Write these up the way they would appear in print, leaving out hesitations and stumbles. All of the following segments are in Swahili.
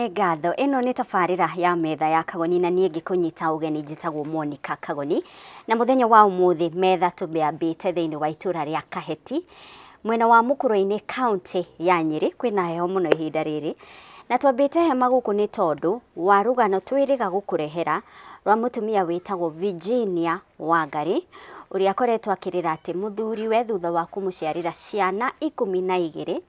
Nĩ ngatho ĩno nĩ tabarĩra ya Metha Ya Kagoni na niĩ ngĩkũnyita ũgeni njĩtagwo Monica Kagoni na mũthenya wa ũmũthĩ metha tũmbĩambĩte thĩinĩ wa itũra rĩa Kaheti mwena wa Mũkũrũ-inĩ kaunti ya Nyĩrĩ kwĩna heho mũno ihinda rĩrĩ na twambĩte hema gũkũ nĩ tondũ wa rũgano twĩrĩga gũkũrehera rwa mũtumia wĩtagwo Virginia Wangari ũrĩa akoretwo akĩrĩra atĩ mũthuriwe thutha wa kũmũciarĩra ciana 12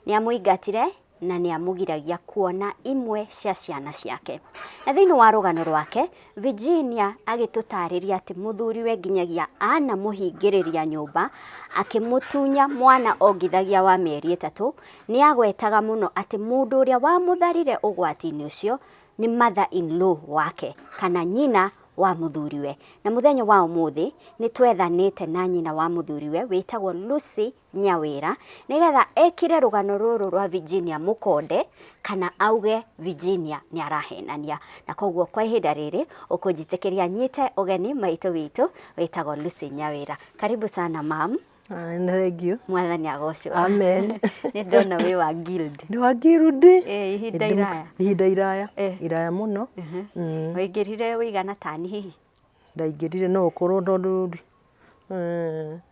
nĩ amũingatire na nĩ amũgiragia kuona imwe cia ciana ciake. Na thĩinĩ wa rũgano rwake, Virginia agĩtũtarĩria atĩ mũthuriwe nginyagia anamũhingĩrĩria nyũmba akĩmũtunya mwana ongithagia wa mĩeri 3 nĩ agwetaga mũno atĩ mũndũ ũrĩa wamũtharire ũgwati-inĩ ũcio nĩ mother-in-law wake kana nyina wa mũthuriwe. Na mũthenya wa ũmũthĩ nĩ twethanĩte na nyina wa mũthuriwe wĩtagwo Lucy Nyawĩra nĩgetha ekire rũgano rũrũ rwa Virginia mũkonde kana auge Virginia nĩ arahenania. Na koguo kwa ihinda rĩrĩ ũkũnjĩtĩkĩria nyite ũgeni maitũ witũ wĩtagwo Lucy Nyawĩra. Karibu sana mam. Thank you. Mwathani agocwo. Amen. Nĩ ndona wĩ wa guild. Nĩ wa guild? Ihinda iraya. Ihinda iraya. Iraya mũno. Waingĩrire wĩigana tani hihi? Ndaingĩrire no ũkorwo tondũ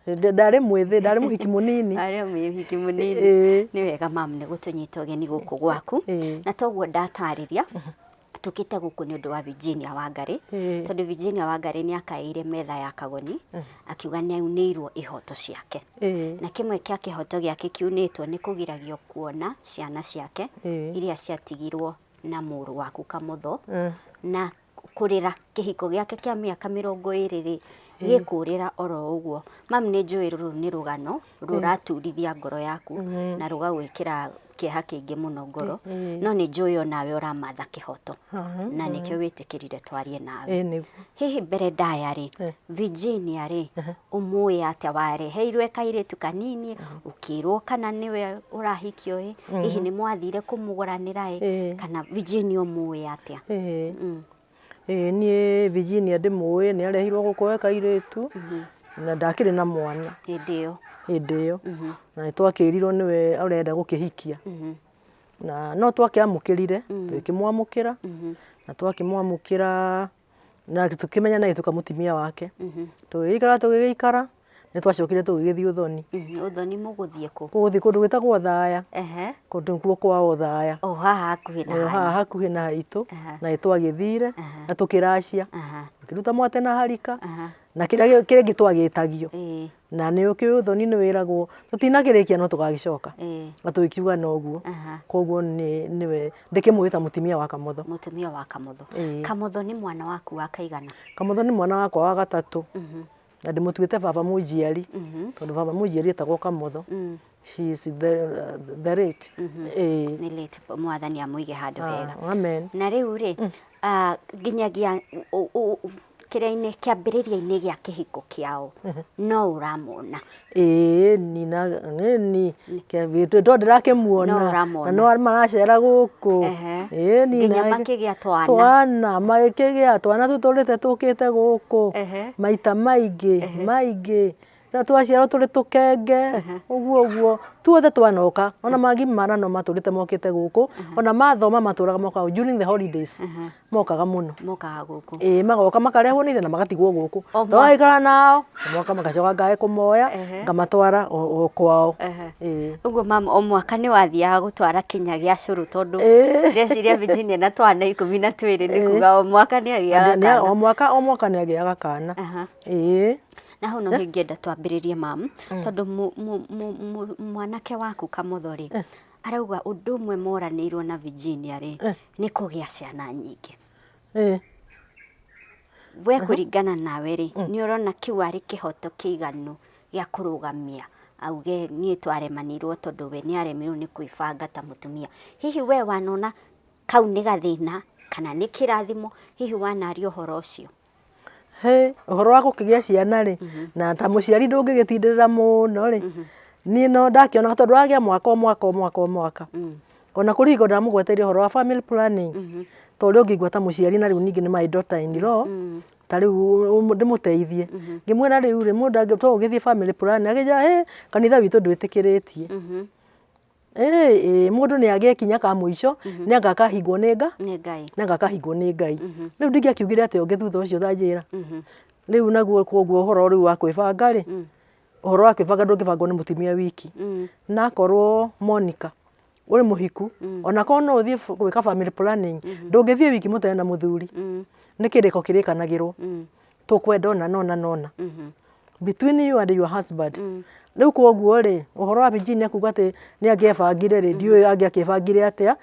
ndarĩ mwĩthĩ, ndarĩ mũhiki mũnini. Arĩ mũhiki mũnini. Nĩ wega mam nĩ gũtũnyita ũgeni gũkũ gwaku. Na toguo ndatarĩria tukite gũkũ nĩ ũndũ wa Virginia Wangari tondũ Virginia Wangari nĩ akaire Metha Ya Kagoni akiuga nĩ aunĩirwo ihoto ciake na kĩmwe kĩa kĩhoto gĩake kiunĩtwo nĩ kũgiragio kuona ciana ciake iria ciatigirwo na mũrũ waku Kamotho na kũrĩra kĩhiko gĩake kĩa mĩaka 20 gĩkũrĩra oro ũguo. Mam nĩ njũĩ rũrũ nĩ rũgano rũraturithia ngoro yaku na rũgagwĩkĩra kĩeha kĩingĩ mũno ngoro no nĩ njũĩ onawe ũramatha kĩhoto na nĩkĩo wĩtĩkĩrire twarie nawe. Hihi mbere ndaya rĩ Virginia rĩ ũmũĩ atĩa wareheirwe kairĩtu kanini ũkĩrwo kana nĩwe ũrahikio hihi nĩ mwathire kũmũgũranĩra kana Virginia ũmũĩ atĩa? Niĩ Virginia ndĩmũĩ nĩ arehirwo gũkũ kairĩtu na ndakĩrĩ na mwana hĩndĩ ĩyo na nĩ twakĩrirwo nĩwe arenda gũkĩhikia na no twakĩamũkĩrire twĩkĩmwamũkĩra na twakĩmwamũkĩra na tũkĩmenya na gĩtuĩka mũtumia wake tũgĩgĩikara nĩ twacokire tũgĩgĩthiĩ ũthoni. Ũthoni mũgũthiĩ kũ? Gũthiĩ kũndũ gwĩtagwo Thaya kũndũ kuo kwao Thaya haha hakuhĩ na haitũ na twagĩthire na tũkĩracia tũkĩruta mwate na harika na kĩrĩa kĩngĩ twagĩtagio na nĩ ũkĩũĩ ũthoni nĩ wĩragwo tũtinakĩrĩkia no tũgagĩcoka na tũkiuga noguo koguo nĩwe ndĩkĩmwĩta mũtumia wa Kamotho. Mũtumia wa Kamotho. Kamotho nĩ mwana waku wa kaigana? Kamotho nĩ mwana wakwa wa gatatũ na ndĩmũtuĩte baba mũnjiari tondũ baba mũnjiari etagwo Kamotho. She is the late. Nĩ late mwathani amũige handũ hega. Amen. Na rĩu rĩ nginyagia kĩrĩa-inĩ kĩambĩrĩria-inĩ gĩa kĩhiko kĩao no ũramona? Nini tondũ ndĩrakĩmuona na no maracera gũkũ nginya makĩgĩa twana magĩkĩgĩa twana tũtũrĩte tũkĩte gũkũ maita maingĩ na twaciarwo tũrĩ tũkenge ũguo tuothe twanoka ona magimara no matũrĩte mokĩte gũkũ ona mathoma matũraga mokaga during the holidays mokaga mũno gũkũ magoka makarehwo nĩ ithe na magatigwo gũkũ twaikara nao moka magacoka ngae kũmoya ngamatwara o kwao. Ũguo mama o mwaka nĩ wathiaga gũtwara kinya gĩa cũrũ tondũ ndeciria Virginia na twana 12 nĩ kuga o mwaka nĩ agĩaga kana? O mwaka nĩ agĩaga kana. Na hau no hĩngĩenda twambĩrĩrie mam tondũ mwanake waku Kamotho rĩ arauga ũndũ ũmwe moranĩirwo na Virginia rĩ nĩ kũgĩa ciana nyingĩ. We kũringana nawe rĩ nĩ ũrona kĩu arĩ kĩhoto kĩiganu gĩa kũrũgamia auge niĩ twaremanirwo tondũ we nĩ aremirwo nĩ kwĩbanga ta mũtumia? Hihi we wanona kau nĩ gathĩna kana nĩ kĩrathimo? Hihi wanaria ũhoro ũcio? Ũhoro wa gũkĩgĩa ciana rĩ na ta mũciari ndũngĩgĩtindĩrĩra mũno rĩ niĩ no ndakĩona tondũ wagĩa mwaka ona kũrĩ hingo ndamũgweteire ũhoro wa family planning tondũ ũngĩigua ta mũciari na rĩu ningĩ nĩ my daughter in law ta rĩu ndĩmũteithie ngĩmwĩra rĩu rĩ mũndũ angĩtwa ũgĩthiĩ family planning akĩnjĩra kanitha witũ ndwĩtĩkĩrĩtie mundu ni agekinya ka muico ni agakahigwo ni Ngai na agakahigwo ni Ngai riu ndingiakiugire ate onge thutha ucio tanjira riu naguo koguo horo riu wa kwibanga ri horo wa kwibanga ndungibangwo ni mutimia wiki na korwo Monica uri muhiku ona kono uthie gwika family planning ndungithie wiki mutene na muthuri ni kiriko kirikanagirwo tukwenda ona nona between you and your husband riu koguo ri uhoro wa Virginia kuga ati ni angiebangire ri ndiu angiakibangire atia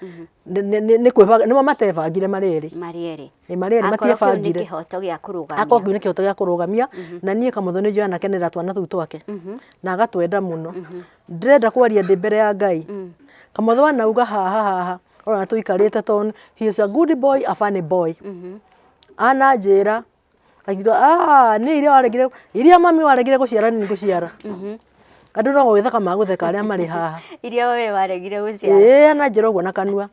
ni kwibanga nimo matebangire mareri matiebangire kihoto gia kurugamia akogu ni kihoto gia kurugamia na nie Kamotho ni joya nakenera twana tu twake na agatwenda muno ndirenda kwaria ndi mbere ya Ngai Kamotho anauga haha ona tuikarite ton he is a good boy a funny boy anajira akiuga ni iria mami waregire guciara ni guciara andu no gwithaka magutheka aria mari haha iria we waregire guciara anajira uguo na kanua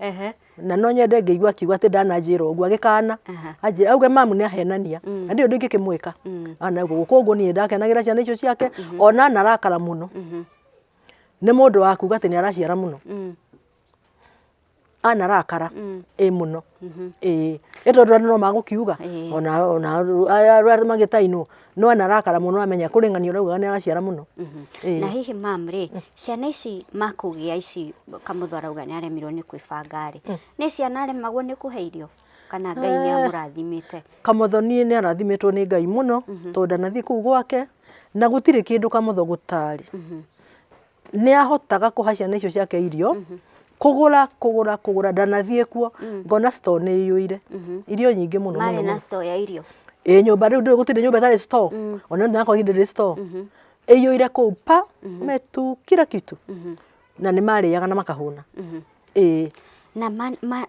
na no nyende ngeigua kiuga ati ndanajira uguo agikana ajira auge mamu ni ahenania na ndio ndingikimwika ana uguo koguo ni ndakenagira ciana icio ciake ona narakara muno ni mundu wa kuga ati ni araciara muno anarakara muno etondo no magukiuga ona aru magitaino no anarakara muno amenya kuringania urauga ni araciara muno na hihi mamri ciana ici makugia ici Kamotho arauga ni aremirwo ni kwibanga ri ni ciana aremagwo ni kuheirio kana Ngai ni amurathimite Kamotho ni arathimitwo ni Ngai muno tondu nathie kuu gwake na gutire kindu Kamotho gutari ni ahotaga kuha ciana icio ciake irio kugura ndanathie kuo ngona store ni iyuire irio nyingi muno mari na store ya irio nyumba riu gutire nyumba tari store ona ndako hinde store iyuire ku pa metu kila kitu na ni mariaga na makahuna na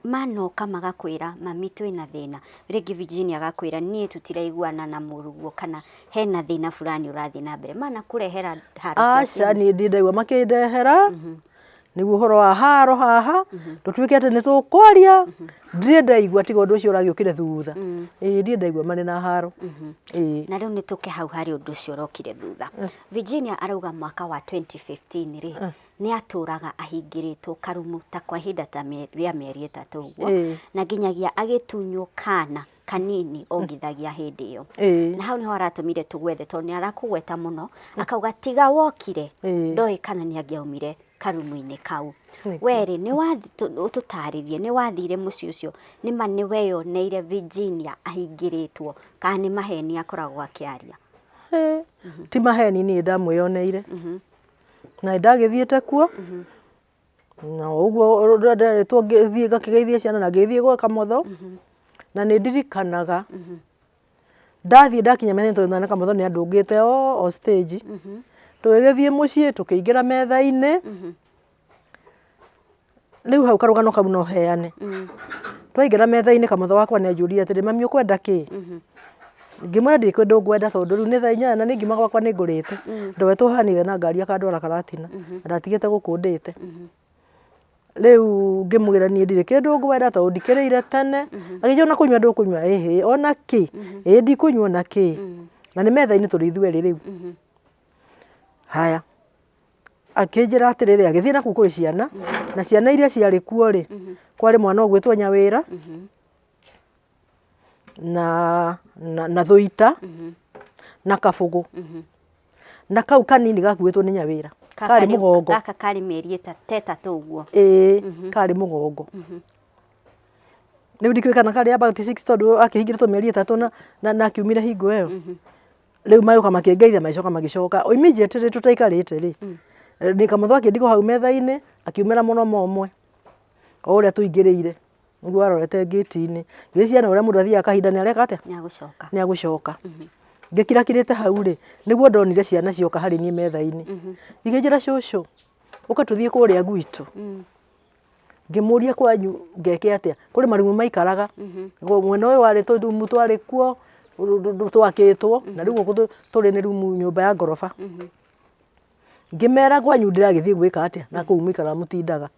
manoka magakwira mami twina thina ringi Virginia agakwira nie tutiraiguana na muruguo kana hena thina fulani urathi na mbere mana kurehera haro cia ni ndindegwa makindehera niguo horo wa haro haha tutwikete ni tukwaria ndire ndaigua tiga undu ucio uragiukire thutha ndire ndaigua mari na haro na riu ni tuke hau hari undu ucio urokire thutha Virginia arauga mwaka wa 2015 ri ni aturaga ahingiritwo karumu ta kwa hinda ta ria mieri 3 uguo na nginyagia agitunywo kana kanini ongithagia hindi iyo na hau niho aratumire tugwethe tondu ni arakugweta muno akauga tiga wokire ndoi kana ni angiaumire karumu-ini kau weri ni ututaririe ni wathire muci ucio ni mani weyoneire Virginia ahingiritwo kana ni maheni akoragwo akiaria ti maheni ni ndamwiyoneire na ndagithiete kuo na uguo ndaretwo ngithie ngakigeithia ciana na ngithie gwa Kamotho na ni ndirikanaga ndathie ndakinya metha tondu na Kamotho ni andungite o stage twigithie mucii tukiingira metha-ini riu hau karugano kau no heane twaingira metha-ini Kamotho wakwa ni anjuria atiri mami ukwenda ki ngimwira ndikwenda ngwenda tondu riu ni thaa 8 na ni ngima gwakwa ni ngurite ndowetwo hanithe na ngari akandwara Karatina ndatigite gukundite riu ngimwira ni ndire kindu ngwenda tondu ndikirire tene agijona kunywa ndukunywa ona ki ndikunywa na ki na ni metha-ini turi ithueri riu haya akinjira atiriri agithie na kuri ciana na ciana iria ciari kuo ri kwari mwana ogwitwo Nyawira na Thuita na Kabugu na kau kanini gakuitwo ni Nyawira kari mugongo kaka kari mieri 3 uguo kari mugongo ni ndikwikana kari about 6 tondu akihingiritwo mieri 3 na akiumire hingo iyo riu mayuka makiengeithia macoka magicoka immediately tutaikarite ri ni Kamotho akindiko hau metha-ini akiumira muno momwe uria tuingiriire niguo arorete gate-ini giciana uria mundu athia kahinda ni areka atia ni agucoka ngikirakirite hau ri niguo ndonire ciana cioka hari ni metha-ini iginjira cucu uka tuthie kuria gwitu ngimuria kwanyu ngeke atia kuri marumu maikaraga mwena uyu wari rumu twari kuo twakitwo na riu turi ni rumu nyumba ya ngorofa ngimera gwanyu ndiragithie gwika atia na kuu mwikara mutindaga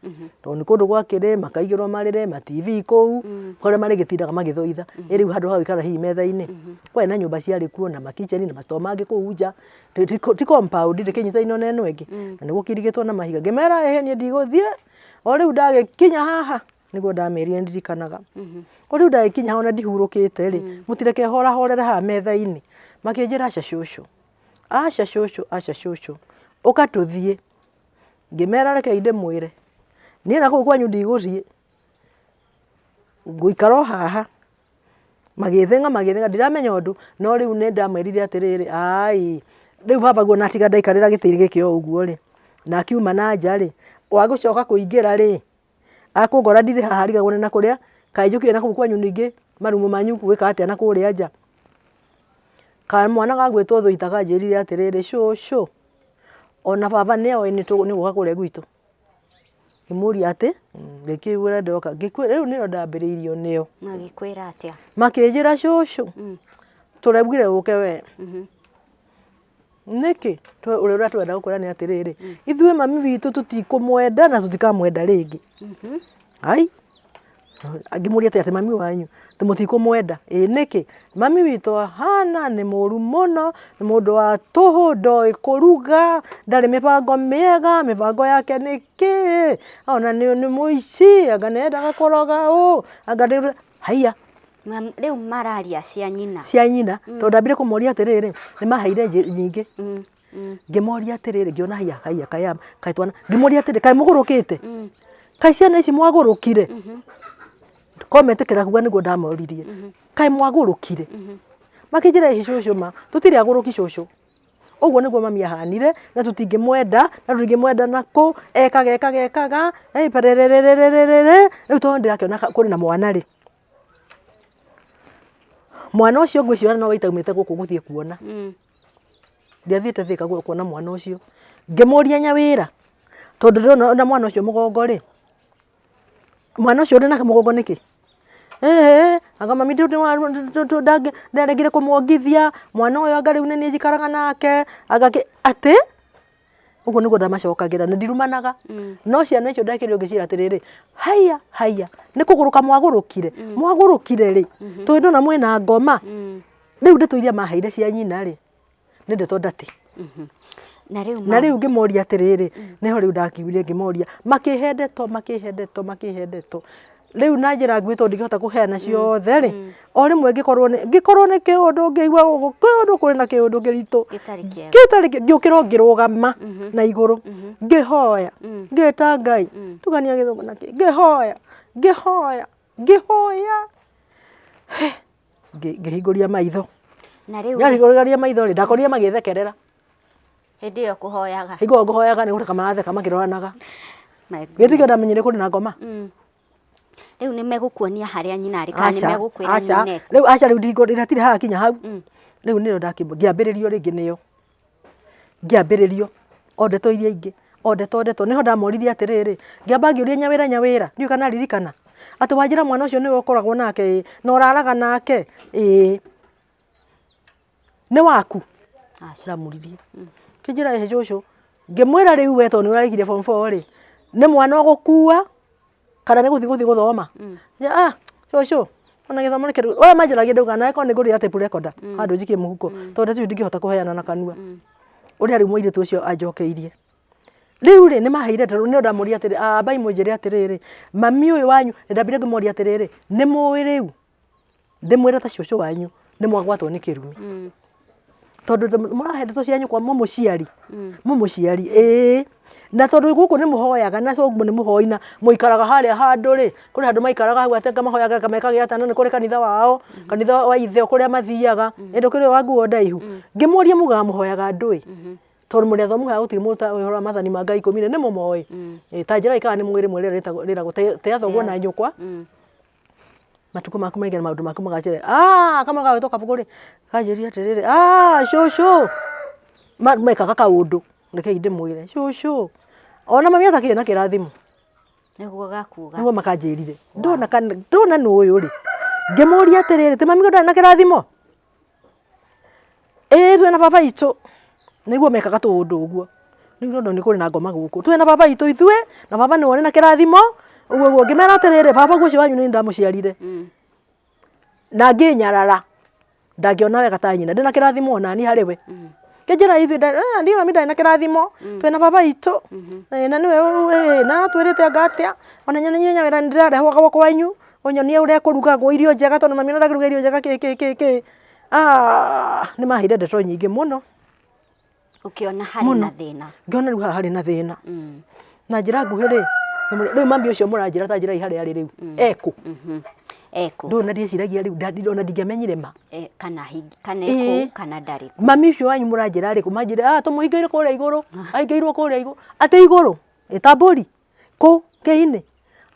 tondu kundu gwakire makaigirwo marire ma TV kuu kore mari gitindaga magithoitha riu handu ha gwikara hi metha-ini kwa na nyumba ciari kuo na makicheni na masto mangi kuu nja ti compound ndikinyita ino neno engi na niguo kirigitwo na mahiga ngimera ni ndiguthie o riu ndagikinya haha niguo ndamerire ndirikanaga o riu ndagikinya ona ndihurukite ri mutireke hora horere ha metha-ini makinjira aca cucu ukatuthie ngimera reke inde mwire nie na kuu kwanyu ndiguthie nguikara haha magithenga ndiramenya undu no riu ni ndamerire atiriri ai riu baba guo natiga ndaikarira gitiri giki o uguo ri na akiuma na nja ri wagucoka kuingira ri akungora ndiri haha rigagwo na kuria kainjukie na kuu kwanyu ningi marumu manyu gwika atia na kuria nja ka mwana gagwitwo thuita kanjirire atiriri cucu ona baba ni oe ni guka kuria gwitu imuria ati ngikiwira ndoka ngikwira riu nio ndambiriirio nio magikwira atia makinjira cucu turebwire uke we niki uria twenda gukora ni atiriri ithue mami witu tutikumwenda na tutikamwenda ringi ai angimuria ati mami wanyu timutikumwenda niki mami witu hana ni muru muno ni mundu wa tuhu ndoi kuruga ndari mibango miega mibango yake niki ona ni muici anga nendaga kuroga anga haiya riu mararia cia nyina tondu ndambire kumuria atiriri ni maheire nyingi ngimoria atiriri ngiona haiya kayama kaitwana ngimoria atiriri kai mugurukite kai ciana ici mwagurukire kometekera kuga niguo ndamoririe kai mwagurukire makinjira ici cucu ma tutiri aguruki cucu uguo niguo mami ahanire na tutingimwenda naku ekaga perererererere riu tondu ndirakiona kuri na mwana ri mwana ucio ngwiciona no waitaumite guku guthie kuona ndiathiite thika kuona mwana ucio ngimuria nyawira tondu ndona mwana ucio mugongo ri mwana ucio uri na mugongo niki anga mami ndaregire kumwongithia mwana uyu anga riu ni njikaraga nake ati uguo niguo ndamacokagira na ndirumanaga no ciana icio ndekire ngicira atiriri haiya ni kuguruka mwagurukire ri tondu ndona mwina ngoma riu ndeto iria maheire cia nyina ri ni ndeto ndati na riu ngimoria atiriri niho riu ndakiurie ngimoria makihendeto riu na njira ngui tondu ngihota kuheana ciothe ri o rimwe ngikorwo ni kiundu ngiigua kiundu kuri na kiundu giritu gitari ngiukira ngirugama na iguru ngihoya ngita Ngai tugania githungu naki ngihoya ngihinguria maitho na riu ngihinguria maitho ri ndakorire magithekerera hindi iyo kuhoyaga hingo nguhoyaga ni gutaka maratheka makiroranaga gitikio ndamenyire kuri na ngoma riu ni megukuonia haria nyina ari kana ni megukwira nyina riu acha riu ndirati haha kinya hau riu nio ngiambiririo ringi nio ngiambiririo ondeto iria ingi ondeto niho ndamoririe atiriri ngiamba ngiuria nyawira riu kana ririkana ati wanjira mwana ucio niwe ukoragwo nake na uraraga nake ni waku ndamuririe kinjira ehe cucu ngimwira riu we tondu urarikire form 4 ri ni mwana ogukua kana ni guthi guthoma cucu ona githomo nikiru oya manjiragia ndauga nae ko ni ngurira tape recorder handu njikie muhuko tondu tiu ndingihota kuheana na kanua uria riu muiritu ucio anjokeirie riu ri ni maheire ndio ndamuria atiri bai munjire atiriri mami uyu wanyu ndambire ngimoria atiriri ni muwi riu ndimwira ta cucu wanyu ni mwagwatwo ni kirumi tondu murahendeto cianyu kwa mumuciari na tondu guku ni muhoyaga na so ni muhoina muikaraga haria handu ri kuri handu maikaraga hau atenga mahoyaga kamekaga atana ni kuri kanitha wao kanitha wa ithe kuria mathiaga endo kuri wanguo ndaihu ngimuria muga muhoyaga ndui tondu muri athomu ha gutiri muta uhora mathani ma Ngai 10 ni mumoi ta njira ikaga ni mwiri mwiri rira guteathogwo na nyukwa matuko maku maigana maundu maku magacire kama gawitoka buguri kanjiria atiriri cucu mekaga kaundu reke inde mwire cucu ona mami atakire na kirathimo niguo gakuga niguo makanjirire ndona nu uyu ri ngimuria atiriri ti mami ndona na kirathimo twe na baba itu niguo mekaga tundu uguo niguo ndo ni kuri na ngoma guku twe na baba itu ithue na baba ni wone na kirathimo uguo ngimera atiriri baba gucio wanyu ni ndamuciarire na nginyarara ndangiona wega ta nyina ndina kirathimo ona ni hariwe Kejera ithu ndio mami ndana kirathimo twena baba itu na niwe na twirite agatia ona nyanya wera ndirare hwa kwanyu onyonie ure kurugagwo irio njega tondu mami ndaruga irio njega ke ni mahire ndeto nyingi muno ukiona hari na thina ngiona riu hari na thina na njira nguhiri riu mami ucio muranjira ta njira ihari ari riu eko ndo na ndiciragia riu ndona ndingamenyire ma kana eko kana ndari mami ucio wanyu muranjira ari kumanjira tumuhingeire kuria iguru aingeirwo kuria iguru ate iguru itamburi ku keine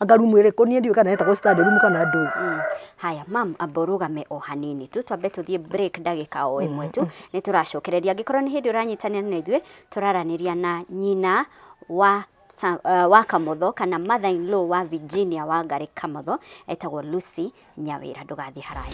angarumwire ko nie ndio kana eta ko stand room kana ndo haya mam aborugame o hanini tu twambe tuthie break ndagika o imwe tu ni turacokereria ngikorwo ni hindi uranyitania na ithwe turaraniria na nyina wa Kamotho kana mother-in-law wa Virginia Wangari Kamotho etagwo Lucy Nyawira ndugathi haraya.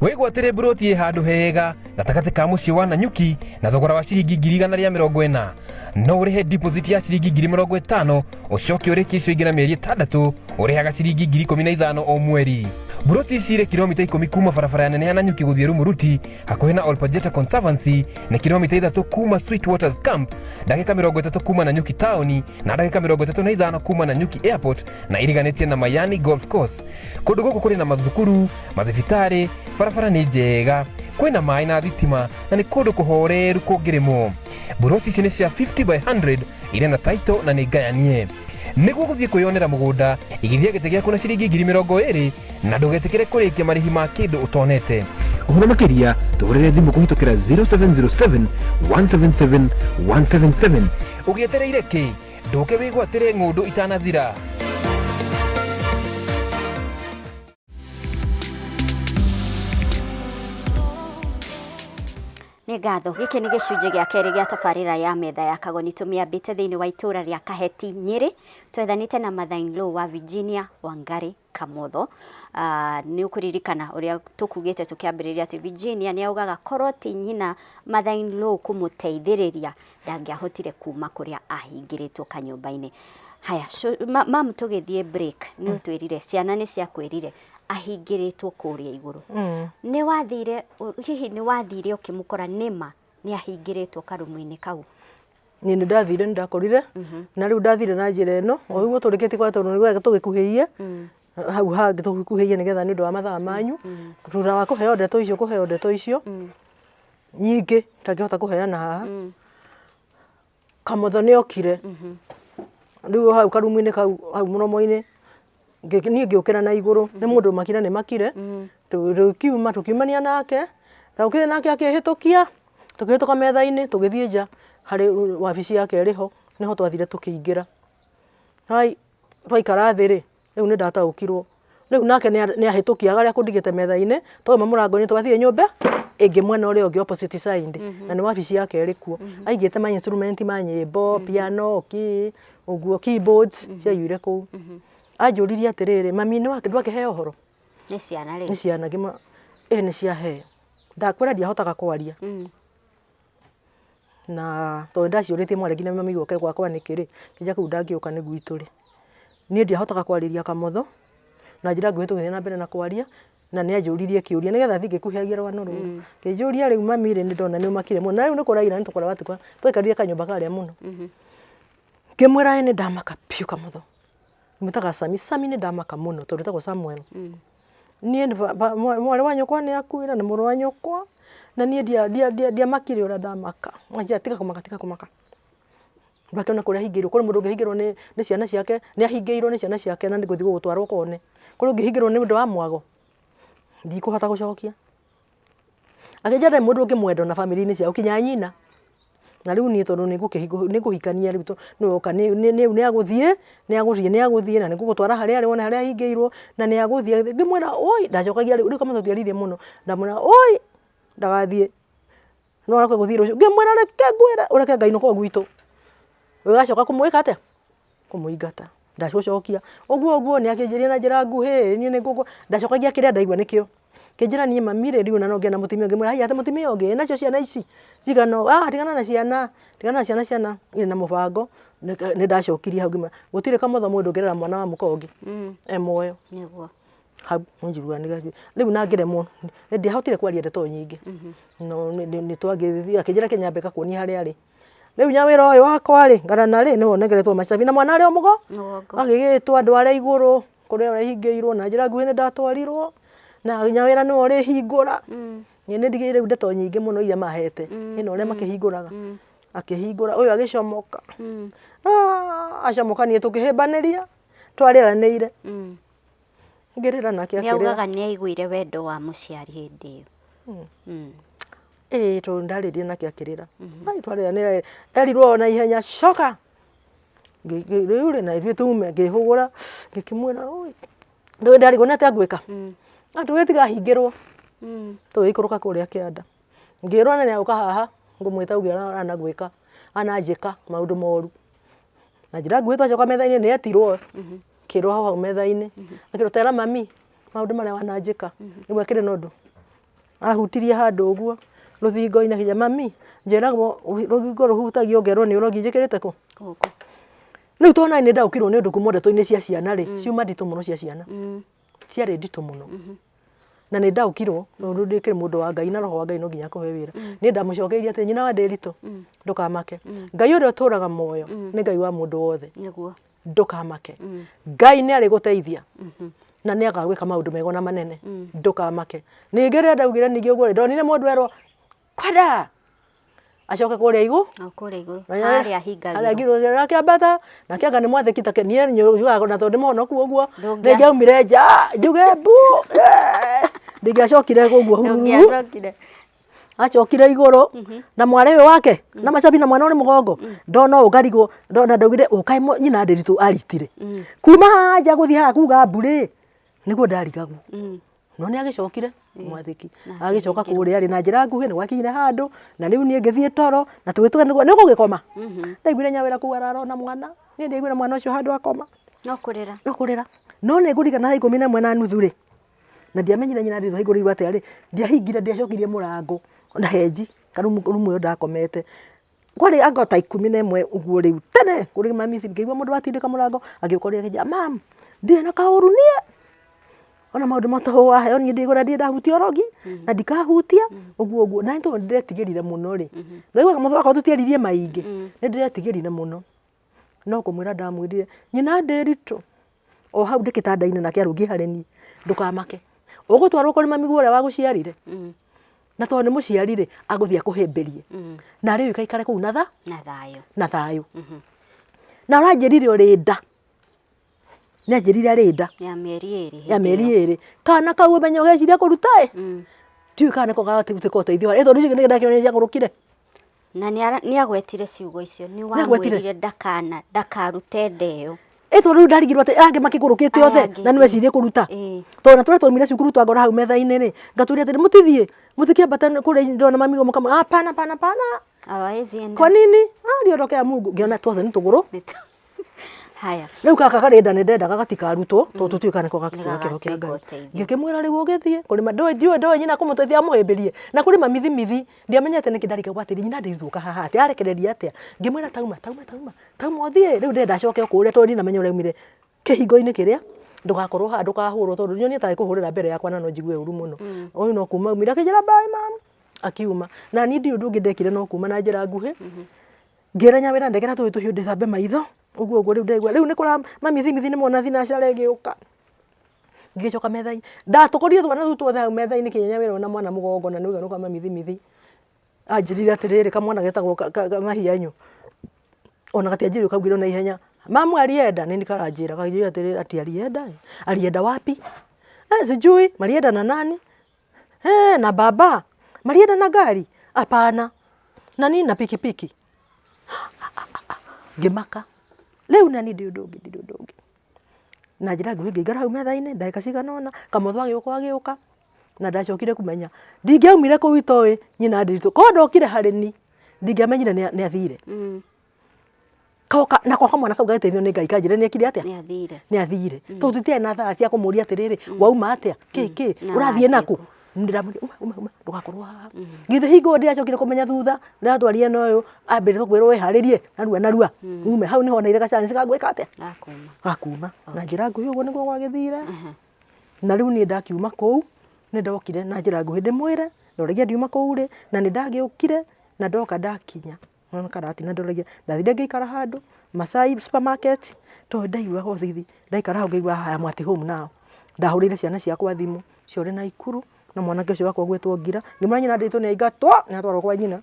Wigwatire buroti handu hega gatagati ka mucii wa Nanyuki na thogora wa ciringi 140 no urihe deposit ya ciringi 50 ucoke urikie icio ingĩ na mĩeri 6 urihaga ciringi 15,000 o mweri. Buroti cire kilomita 10 kuma barabara nene ya Nanyuki guthie Rumuruti hakuhi na Olpajeta Conservancy na kilomita 3 kuma Sweet Waters Camp, dakika 30 kuma Nanyuki Town na dakika 35 kuma Nanyuki Airport na iriganitie na Mayani Golf Course. Kundu guku kuri na mathukuru, mathibitari, barabara ni njega, kwina mai na thitima na ni kundu kuhoreru kungirimo. Buroti ici ni cia 50 by 100 ire na title na ni ngayanie. Niguo guthie kwiyonera mugunda igithia gite giaku na ciringi 20,000 na ndugetikire kurikia marihi ma kindu utonete. Uhoro makiria tuhurire thimu kuhitukira 0707 177 177 ugietereire ki nduke wigwatire ngundu itanathira. Nĩ ngatho gĩkĩ nĩ gĩcunjĩ gĩa kerĩ gĩa tabarĩra ya Metha Ya Kagoni tũmĩambĩte thĩinĩ wa itũra rĩa Kaheti Nyĩrĩ twethanĩte na mother-in-law wa Virginia Wangari Kamotho. Nĩ ũkũririkana ũrĩa tũkugĩte tũkĩambĩrĩria atĩ Virginia nĩ augaga korwo ti nyina mother-in-law kũmũteithĩrĩria ndangĩahotire kuma kũrĩa ahingĩrĩtwo kanyũmba-inĩ. Haya mamu tũgĩthiĩ break nĩ ũtwĩrire ciana nĩ ciakwĩrire ahingĩrĩtwo kũrĩa igũrũ. Nĩ wathire hihi nĩ wathire ukimukora nĩma nĩ ahingĩrĩtwo karumu-inĩ kau? Niĩ nĩ ndathire nĩ ndakorire na rĩu ndathire na njĩra ĩno o ũguo tũrĩkĩtie kwa tondũ nĩ wega tũgĩkuhĩie hau hangĩ tũgĩkuhĩie nĩgetha nĩ ũndũ wa mathaa manyu thutha wa kũheo ndeto icio nyingĩ tangĩhota kũheana haha. Kamotho nĩ okire rĩu hau karumu-inĩ kau hau mũromo-inĩ niĩ ngĩũkĩra na igũrũ nĩ mũndũ makire nĩ makire tũkiumania nake tũkĩrĩ nake akĩhĩtũkia tũkĩhĩtũka metha-inĩ tũgĩthiĩ nja harĩ wabici yake ĩrĩho nĩho twathire tũkĩingĩra. Hai twaikara thĩ rĩ rĩu nĩ ndataũkirwo rĩu nake nĩ ahĩtũkiaga arĩa kũndigĩte metha-inĩ twauma mũrango-inĩ twathire nyũmba ĩngĩ mwena ũrĩa ũngĩ opposite side na nĩ wabici yake ĩrĩ kuo aigĩte ma instrument ma nyĩmbo piano ũguo keyboards ciaiyũire kũu. Anjũririe atĩrĩrĩ mami nĩ ndwakĩheo ũhoro? Nĩ ciana rĩ? Nĩ ciana ngĩma nĩ ciaheo ndakwĩra ndiahotaga kwaria na tondũ ndaciũrĩtie mwarĩ nginya mami goke gwakwa nĩkĩ rĩ kĩnja kĩu ndangĩũka nĩ gwitũ rĩ niĩ ndiahotaga kwarĩria Kamotho na njĩra nguhĩ tũgĩthiĩ na mbere na kwaria na nĩ anjũririe kĩũria nĩgetha thiĩ ngĩkuhĩagia rwano rũrũ kĩnjũria rĩu mami rĩ nĩ ndona nĩ ũmakire mũno na rĩu nĩ kũraira nĩ tũkora watukwa twaikarire kanyũmba karĩa mũno ngĩmwĩra nĩ ndamaka biũ Kamotho mutaga Sami nĩ ndamaka mũno tondũ tagwo Samuel niĩ mwarĩ wa nyũkwa nĩ akuire na mũrũ wa nyũkwa na niĩ ndiamakire ũrĩa ndamaka tiga kũmaka ndakĩona kũrĩa ahingĩirwo kũrĩ mũndũ ũngĩhingĩrwo nĩ ciana ciake nĩ ahingĩirwo nĩ ciana ciake na nĩgũthiĩ gũgũtwarwo kone kũrĩ ũngĩhingĩrwo nĩ ũndũ wa mwago ndikũhota gũcokia akĩnjĩra mũndũ ũngĩmwenda na family-inĩ ciao kinya nyina na rĩu niĩ tondũ nĩ ngũhikania rĩu nĩ agũthiĩ na nĩ ngũgũtwara harĩa arĩ wona harĩa ahingĩirwo na nĩ agũthiĩ ngĩmwĩra oi ndacokagia rĩu Kamotho ndiaririe mũno ndamwĩra oi ndagathiĩ no arakwe gũthiĩ rũciũ ngĩmwĩra reke ngwĩra ũreke Ngai nũkwo gwitũ ũgacoka kũmwĩka atĩa kũmũingata ndacokia ũguo nĩ akĩnjĩria na njĩra nguhĩ niĩ nĩ ngũkũ ndacokagia kĩrĩa ndaigua nĩkĩo kĩnjĩra niĩ mami rĩ rĩu na nongea na mũtumia ũngĩ mwĩra hai ate mũtumia ũngĩ nacio ciana ici cigano tigana na ciana ina na mũbango nĩ ndacokirie hau ngĩmwĩra gũtirĩ Kamotho mũndũ ũngĩrera mwana wa mũka ũngĩ muoyo nĩguo hau njirua nĩ rĩu na ngĩremwo ndiahotire kwaria ndeto nyingĩ no nĩ twagĩthia akĩnjĩra Kĩnyambe gakuonia harĩa arĩ rĩu nyawĩra ũyũ wakwa rĩ ngarana rĩ nĩwe negeretwo macabi na mwana arĩ o mũgo agĩgĩtwo andũ arĩa igũrũ kũrĩa ũrehingĩirwo na njĩra nguhĩ nĩ ndatwarirwo na nyawĩra nĩwe ũrĩ hingũra nĩ ndigĩire rĩu ndeto nyingĩ mũno iria mahete ĩno ũrĩa makĩhingũraga akĩhingũra ũyũ agĩcomoka acomoka niĩ tũkĩhĩmbanĩria twarĩranĩire ngĩrĩra nake akĩrĩra nĩaugaga nĩaiguire wendo wa mũciari hĩndĩ ĩyo tondũ ndarĩrie nake akĩrĩra twarĩranĩra erirwo na ihenya coka rĩu rĩ na ithuĩ tume ngĩhũgũra ngĩkĩmwĩra ndũĩ ndarigwo nĩ atĩa ngwĩka tũgĩtigahingĩrwo tũgĩikũrũka kũrĩa kĩanda ngĩrwo nene agũka haha ngũmwĩta uge anagwĩka ananjĩka maũndũ moru na njĩra nguhĩ twacoka metha-inĩ nĩ etirwo kĩrwo hau metha-inĩ akĩrwo tera mami maũndũ marĩa wananjĩka nĩguo akĩrĩ na ũndũ ahutirie handũ ũguo rũthingo-inĩ akĩnjĩra mami njĩragwo rũthingo rũhutagio ngerwo nĩ ũrogi njĩkĩrĩte kũ rĩu twana nĩ ndaũkirwo nĩ ũndũ kuma ndeto-inĩ cia ciana rĩ ciuma nditũ mũno cia ciana ciarĩ nditũ mũno na nĩ ndaũkirwo rĩu ndĩkĩrĩ mũndũ wa Ngai na roho wa Ngai no nginya akũhe wĩra nĩ ndamũcokeirie atĩ nyina wa Ndĩritũ ndũkamake Ngai ũrĩa ũtũraga muoyo nĩ Ngai wa mũndũ wothe ndũkamake Ngai nĩ arĩ gũteithia na nĩ agagwĩka maũndũ mega na manene ndũkamake ningĩ rĩrĩa ndaugire ningĩ ũguo ndonire mũndũ erwo kwenda acoke kũrĩa igũ harĩa hingagĩrwo akĩambata na kĩanga nĩ mwathĩki take niĩ nyugaga na tondũ ndĩmonoku ũguo ndĩngĩaumire nja njuge mbu ndĩngĩacokire ũguo acokire igũrũ na mwarĩ ũyũ wake na macabi na mwana ũrĩ mũgongo ndona ũũ ngarigwo ndona ndaugire ũkae nyina Ndĩritũ aritire kuma nja gũthiĩ haha kuga mbũrĩ nĩguo ndarigagwo no nĩ agĩcokire mwathĩki agĩcoka kũrĩa arĩ na njĩra nguhĩ nĩ gwakinyire handũ na rĩu niĩ ngĩthiĩ toro na tũgĩtuga nĩ gũgĩkoma ndaiguire nyawĩra kuga ararona mwana niĩ ndaiguire mwana ũcio handũ akoma no kũrĩra no nĩ ngũririkana thaa 11:30 rĩ na ndiamenyire nyina Ndĩritũ haigũrĩirwo atĩa rĩ ndiahingire ndiacokirie mũrango na henji karumu ũyũ ndakomete kwarĩ anga ta 11 ũguo rĩu tene kũrĩ mami ngĩigua mũndũ atindĩka mũrango agĩũkoria akĩnjĩra mam ndĩ na kaũru niĩ ona maũndũ matahũ waheo niĩ ndĩgũra ndiĩ ndahutia ũrogi na ndikahutia ũguo na nĩ ndĩretigĩrire mũno rĩ ndaiguaga Kamotho wakwa tũtiaririe maingĩ nĩ ndĩretigĩrire mũno no kũmwĩra ndamwĩrire nyina Ndĩritũ o hau ndĩ kĩtanda-inĩ nake arũngiĩ harĩ niĩ ndũkamake ũgũtwarwo kũrĩ mami guo ũrĩa wagũciarire na tondũ nĩ mũciari rĩ agũthiĩ akũhĩmbĩrie na rĩu ikaikare kũu na thayũ na ũranjĩrire ũrĩ nda nĩanjĩrire arĩ nda ya mĩeri ĩrĩ kana kau ũmenye ũgeciria kũruta ndiũĩ kana nĩko gagatuĩka ũteithio harĩ tondũ icio nĩ ndakĩonire ciagũrũkire na nĩ agwetire ciugo icio nĩ wamwĩrire ndakarute ndeo tondũ rĩu ndarigirwo atĩ angĩ makĩgũrũkĩte othe na nĩwecirie kũruta tondũ na tũrĩa twaumire cukuru twangora hau metha-inĩ rĩ ngatũria atĩ mũtithiĩ mũtikĩambata kũrĩa ndona mami mũkama pana kwa nini riondokea Mungu ngĩona tuothe nĩ tũgũrũ haya rĩu kaka karĩnda nĩ ndendaga gatikarutwo tondũ tũtuĩka nĩko gakĩheo kĩa Ngai ngĩkĩmwĩra rĩu ũgĩthiĩ kũrĩ ndũĩ nyina kũmũteithia amũhĩmbĩrie na kũrĩ mamithimithi ndiamenyete nĩkĩ ndarĩka atĩrĩ nyina Ndĩritũ ũka haha atĩ arekereria atĩa ngĩmwĩra tauma ũthiĩ rĩu ndĩrenda acoke kũrĩa tondũ ndinamenya ũraumire kĩhingo-inĩ kĩrĩa ndũgakorwo haha ndũkahũrwo tondũ nyonie ta kũhũrĩra mbere yakwa na no njigue ũru mũno ũyũ no kuma umire akĩnjĩra bye mam akiuma na niĩ ndiũ ũndũ ũngĩ ndekire no kuma na njĩra nguhĩ ngĩra nyawĩra ndekera tũhĩ tũhiũ ndĩthambe maitho ũguo rĩu ndaigua rĩu nĩ kũra mamithimithi nĩ mona thinacara ĩgĩũka ngĩcoka metha-inĩ ndatũkũrire twana tũu tuothe hau metha-inĩ kinya nyawĩra na mwana mũgongo na nĩ ũiganu kwa mamithimithi anjĩrire atĩrĩrĩ kamwana getagwo Mahianyũ ona gatianjĩrire kaugire na ihenya mamu alienda nini karanjĩra kaugire atĩrĩrĩ ati alienda wapi sijui malienda na nani na baba malienda na gari hapana na nini na pikipiki ngĩmaka rĩu na niĩ ndĩ ũndũ ũngĩ na njĩra nguhĩ ngĩingĩra hau metha-inĩ ndagĩka cigana ũna Kamotho agĩũka na ndacokire kũmenya ndingĩaumire kũu itoĩ nyina Ndĩritũ korwo ndokire harĩ ni ndingĩamenyire nĩ athire nako kamwana kau gagĩteithio nĩ Ngai kanjĩra nĩekire atĩa nĩ athire tondũ tũtiarĩ na thaa cia kũmũria atĩrĩrĩ wauma atĩa kĩ ũrathiĩ naku ndĩramwĩra uma ndũgakorwo haha githĩ hingo ndĩacokire kũmenya thutha ndĩratwarire na ũyũ ambĩrĩte kwĩrwo wĩharĩrie narua ume hau nĩho neire gacani cigagwĩka atĩa gakuma na njĩra nguhĩ ũguo nĩguo gwagĩthire na riu ni ndakiuma kou ni ndokire na njira nguhi ndimwire ndoragia ndiuma kou ri na ni ndagiukire na ndoka ndakinya na karati na ndoragia ndathire ngikara handu Masai supermarket to ndaigua gothithi ndaikara hau ngigua haya mwati home now ndahurire ciana ciakwa thimu ciore na ikuru na mwanake ucio wakwa gwetwo Ngira ngimura nyina nditwo ni aingatwo ni atwarwo kwa nyina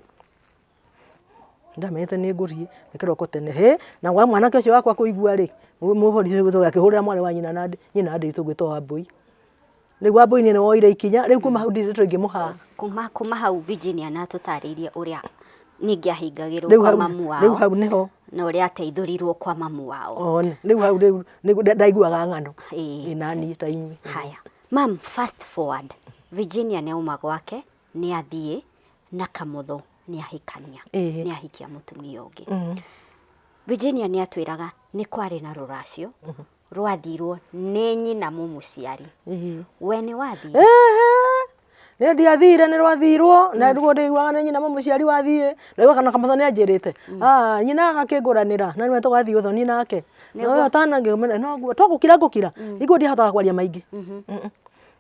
ndamete ni ngurie nikiroko tene he na wa mwanake ucio wakwa kuigua ri muhori ucio gwetwo akihurira mwale wa nyina na nyina nditwo gwetwo Wambui riu Wambui ni woire ikinya riu kuma hau nditwo ngimuha kuma hau Virginia na tutaririe uria ningi ahingagirwo kwa mamu wao riu hau niho na uria ateithurirwo kwa mamu wao one riu hau riu ndaiguaga ng'ano nani ta inyi haya mam fast forward Virginia ni uma gwake ni athie na Kamotho ni ahikania ni ahikia mutumia ungi Virginia ni atwiraga ni kwari na ruracio rwathirwo ni nyina mumuciari we ni wathi ni ndiathire ni rwathirwo na rugo ndigwa ni nyina mumuciari wathie ndigwa kana Kamotho ni anjirite nyina agakiguranira na niwe tugathie uthoni nake no atana ngimena no tugukira ngukira igo ndihataga kwaria maingi